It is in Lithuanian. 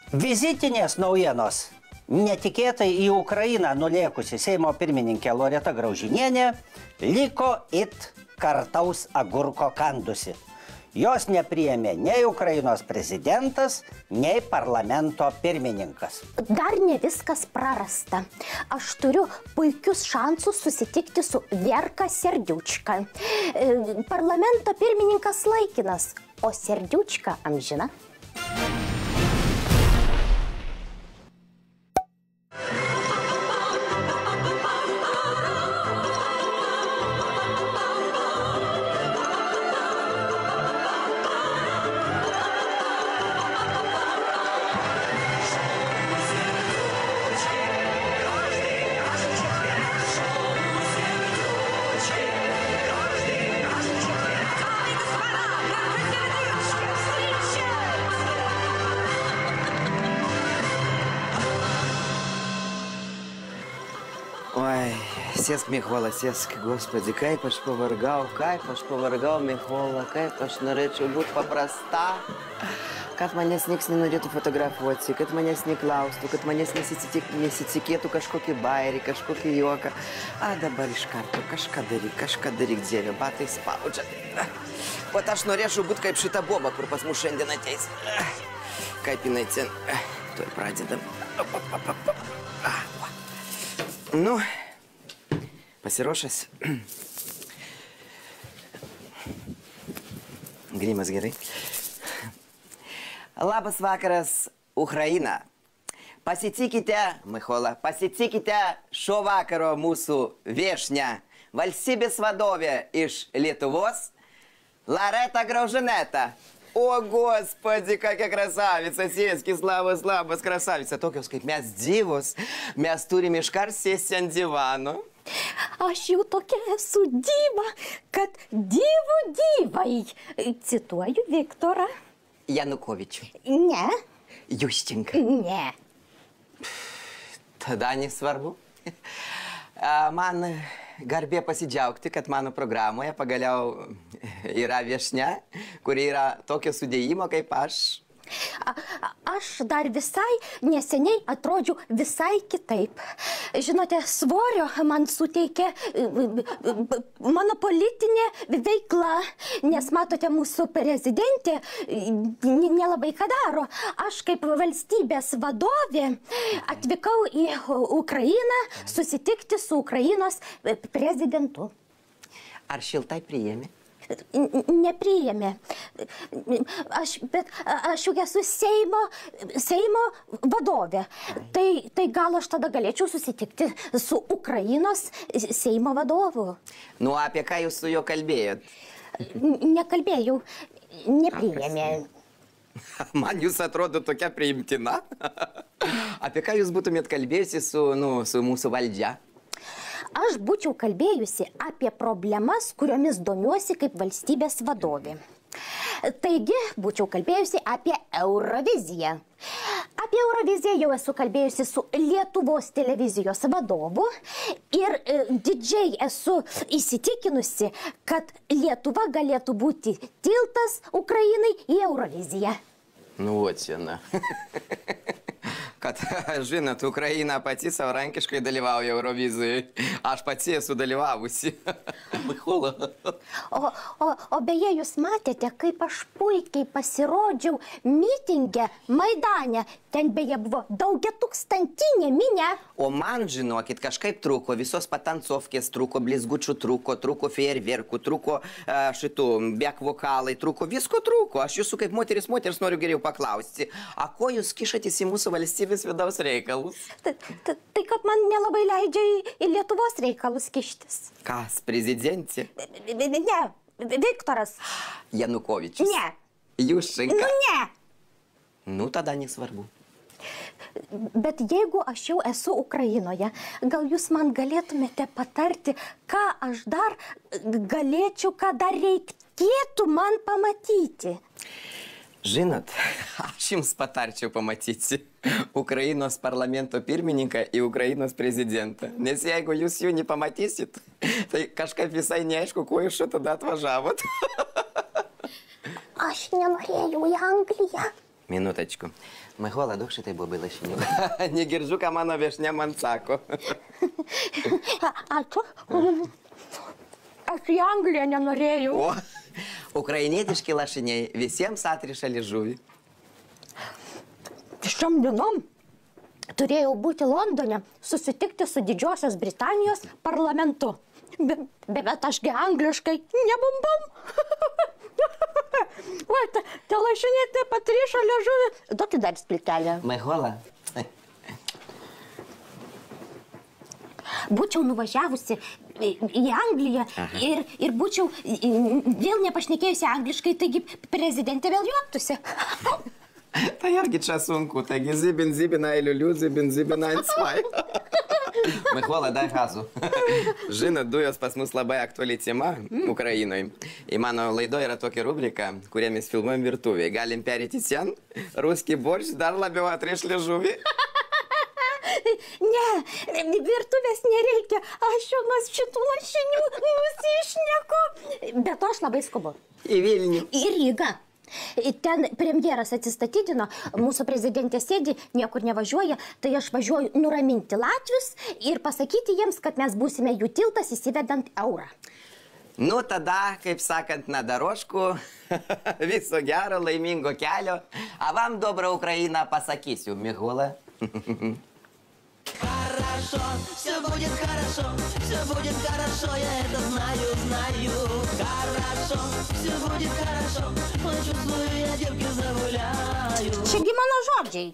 Vizitinės naujienos. Netikėtai į Ukrainą nulėkusi Seimo pirmininkė Loreta Graužinienė liko it kartaus agurko kandusi. Jos nepriėmė nei Ukrainos prezidentas, nei parlamento pirmininkas. Dar ne viskas prarasta. Aš turiu puikius šansus susitikti su Verka Serdiučka. Parlamento pirmininkas laikinas, o Serdiučka amžina. Ой, сеск, Михола, сеск, господи, kaip aš pavargau, Michola, kaip aš norėčiau būti paprasta, kad manęs nieks nenorėtų fotografuoti, kad manęs neklaustų, kad manęs nesitikėtų kažkokį bairį, kažkokį juoką. A dabar iš karto kažką daryk, Dieve, batai spaudžia. Vat aš norėčiau būti kaip šita boba, kur pas mus šiandien ateis. Kaip jinai ten, tuoj pradedam. Nu, pasiruošęs. Grimas gerai. Labas vakaras, Ukraina. Pasitikite, Michola, pasitikite šio vakaro mūsų viešnią, valstybės vadovė iš Lietuvos, Loreta Graužineta. O, gospodи, kokia krasavица, sėskis, labas, krasavица. Tokios kaip mes divos, mes turime iškart sėsti ant divano. Aš jau tokia esu diva, kad divų divai. Cituoju Viktorą. Janukovičių. Ne. Juščenka. Ne. Tada nesvarbu. Man garbė pasidžiaugti, kad mano programoje pagaliau yra viešnia, kuri yra tokio sudėjimo kaip aš. Aš dar visai neseniai atrodžiu visai kitaip. Žinote, svorio man suteikė mano politinė veikla, nes matote, mūsų prezidentė nelabai ką daro. Aš kaip valstybės vadovė atvykau į Ukrainą susitikti su Ukrainos prezidentu. Ar šiltai priėmė? Nepriėmė. Bet aš jau esu Seimo vadovė. Tai gal aš tada galėčiau susitikti su Ukrainos Seimo vadovu. Nu, apie ką jūs su juo kalbėjot? Nekalbėjau. Nepriėmė. Man jūs atrodo tokia priimtina. Apie ką jūs būtumėt kalbėjusi su mūsų valdžia? Aš būčiau kalbėjusi apie problemas, kuriomis domiuosi kaip valstybės vadovė. Taigi, būčiau kalbėjusi apie Euroviziją. Apie Euroviziją jau esu kalbėjusi su Lietuvos televizijos vadovu ir didžiai esu įsitikinusi, kad Lietuva galėtų būti tiltas Ukrainai į Euroviziją. Nu, вот сена. Kad, žinot, Ukraina pati savarankiškai dalyvauja Eurovizijai. Aš pati esu dalyvavusi. Michola. O beje, jūs matėte, kaip aš puikiai pasirodžiau mitinge Maidane. Ten beje buvo daugiatūkstantinė minia. O man, žinokit, kažkaip trūko visos patancovkės, trūko blizgučių, trūko fejerverkų, trūko šitų bek vokalai, visko trūko. Aš jūsų kaip moteris noriu geriau paklausti. A ko jūs kišatės į mūsų valstybės vidaus reikalus? Tai kad man nelabai leidžia į Lietuvos reikalus kištis. Kas, prezidentė? Ne, Viktoras. Janukovičius? Ne. Juščenka? Ne. Nu, tada nesvarbu. Bet jeigu aš jau esu Ukrainoje, gal jūs man galėtumėte patarti, ką aš dar galėčiau, ką dar reikėtų man pamatyti? Žinot, aš jums patarčiau pamatyti Ukrainos parlamento pirmininką į Ukrainos prezidentą. Nes jeigu jūs jų nepamatysit, tai kažkaip visai neaišku, kuo jūs čia tada atvažiavot. Aš nenorėjau į Angliją. Minutочку. Микола, дух šitai buvo lašinių. Negirdžiu, ką mano viešnia man sako. Ačiū. Aš į Angliją nenorėjau. O, ukrainietiški lašiniai visiems atriša liežuvį. Šiom dienom turėjau būti Londone, susitikti su Didžiosios Britanijos parlamentu. Bet ašgi angliškai nebumbam. Va, tie lašiniai taip atrišo liežuvį. Duokit dar splitelę. Mikola. Būčiau nuvažiavusi į Angliją ir būčiau vėl nepašnekėjusi angliškai, taigi prezidentė vėl juoktųsi. Tai irgi čia sunku, taigi zibina eiliuliu, zibina ant svai. Mikola, dai gazu. Žinot, dujos pas mus labai aktuali tema Ukrainoje. Į mano laido yra tokia rubrika, kurie mes filmuojam virtuvėje. Galim perėti sen, ruski borš dar labiau atriš liežuvį. Ne, virtuvės nereikia, aš jau nuo šitų lašinių nusišneku. Bet to aš labai skubu. Į Vilnių. Į Rygą. Ten premjeras atsistatydino, mūsų prezidentė sėdi, niekur nevažiuoja, tai aš važiuoju nuraminti latvius ir pasakyti jiems, kad mes būsime jų tiltas įsivedant eurą. Nu, tada, kaip sakant, na darošku, viso gero, laimingo kelio. A вам, добра Украина, pasakysiu, Mikola. Хорошо, все будет хорошо, я это знаю. Хорошо, все будет хорошо, чувствую, я девки загуляю. Čiagi mano žodžiai.